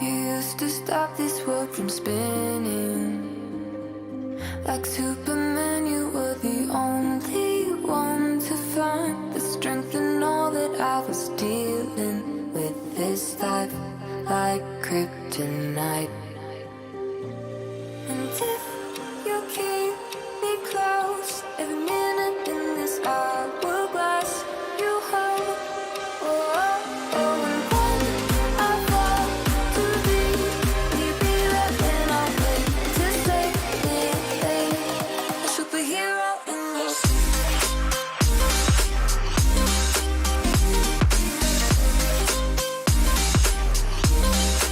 You used to stop this world from spinning. Like Superman, you were the only one to find the strength in all that I was dealing with. This life like kryptonite. And if you keep me close, every minute in this hourglass you hold. Oh, oh, oh, and when I fall too deep, will you be there when I wait to save me? A superhero in your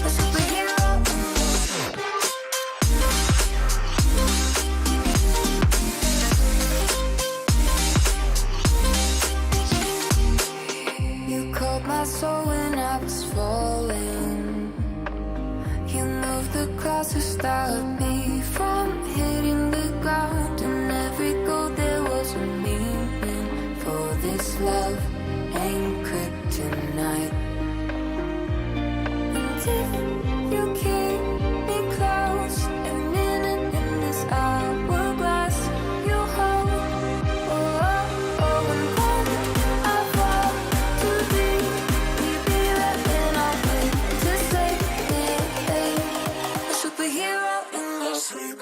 a superhero in you called my soul when I was falling. You moved the clouds to stop me from hitting the ground. And every goal there was a meaning. For this love ain't kryptonite. And if you keep me close, every minute in this hourglass you hold. Oh, oh, oh, and when I fall too deep, will you be there when I wait to save me? A superhero in your sleep.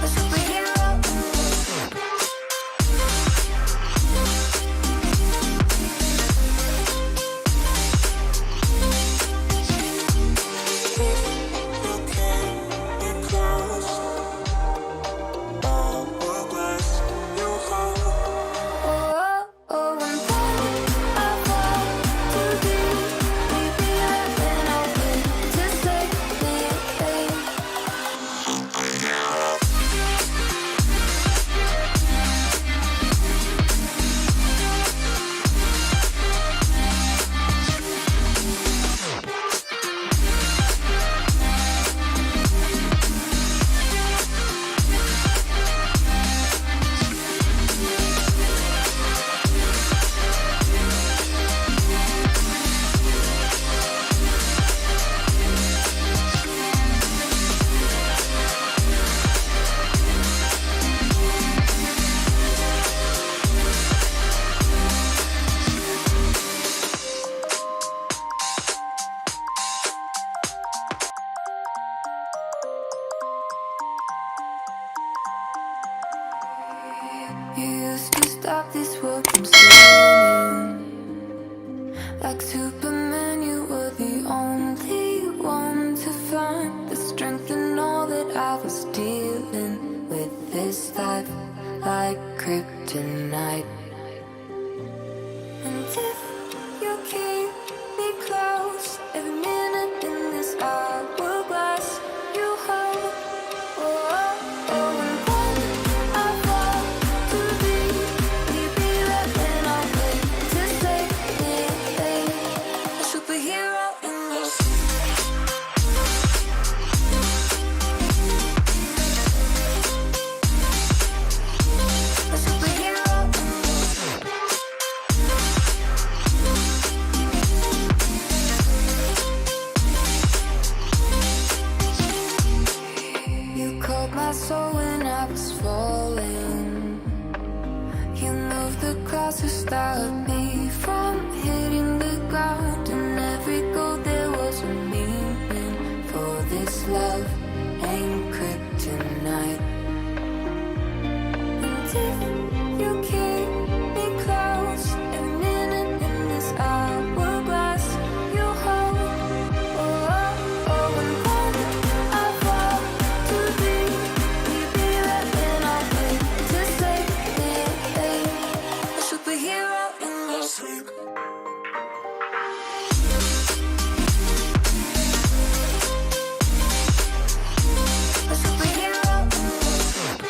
A superhero in your sleep. Oh, oh, and when I fall too deep, will you be there when I wait to save me? You used to stop this world from spinning. Like Superman, you were the only one to find the strength in all that I was dealing with. This life like kryptonite. And if you keep me close, every minute in this hourglass you hold. Oh, oh, oh, and when I fall too deep, will you be there when I wait to save me? A superhero in your sleep. A superhero in your sleep. You called my soul when I was falling. You moved the clouds to stop me from hitting the ground. And every goal there was a meaning. For this love ain't kryptonite. And if you keep me close, every minute in this hourglass you hold. Oh, oh, oh, and when I fall too deep, will you be there when I wait to save me? A superhero in your sleep. A superhero in your sleep.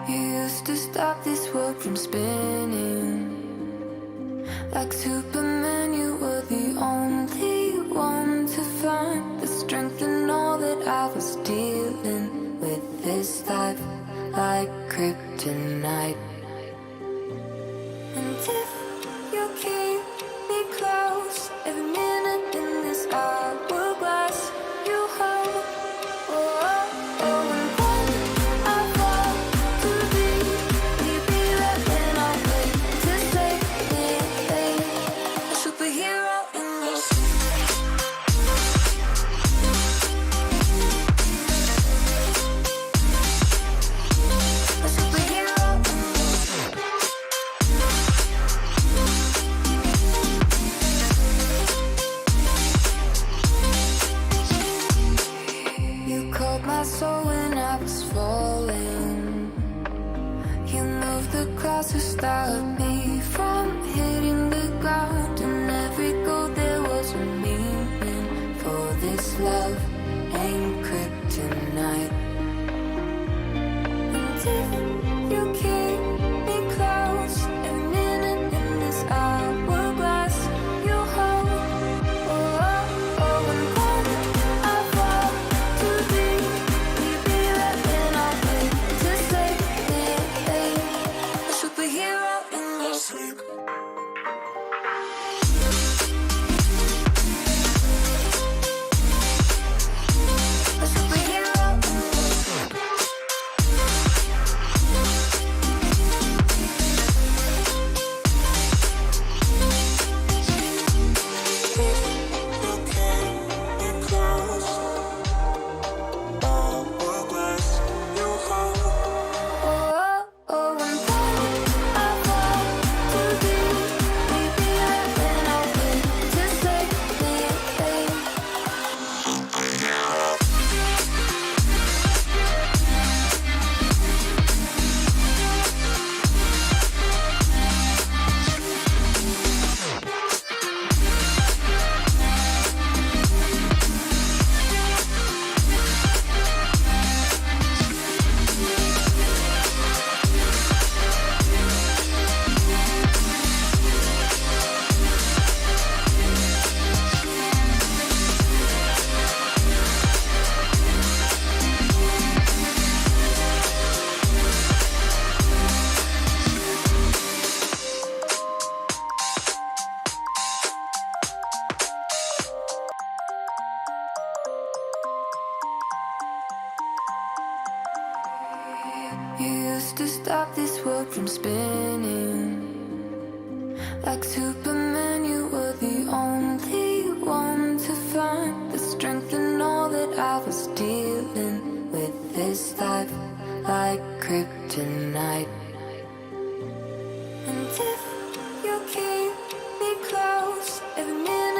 You used to stop this world from spinning. Like Superman, you were the only one to find the strength in all that I was dealing with. This life like kryptonite. And if you keep me close, every minute in this hourglass you hold. Oh, oh, oh, and when I fall to deep, you'll be right when I wait to save me. A superhero in your sleep. A superhero in your sleep. You called my soul when I was falling. You moved the clouds to stop me from hitting the ground. And every goal there was a meaning. For this love ain't kryptonite. And if you keep me close, every minute in this hourglass you hold. Oh, oh, oh, and when I fall too deep, you'll be right when I wait to save me. A superhero in your sleep. A superhero in your sleep. Oh, oh, oh, and when I fall too deep, you'll be right when I wait to save me. You used to stop this world from spinning. Like Superman, you were the only one to find the strength in all that I was dealing with. This life like kryptonite. And if you keep me close, every minute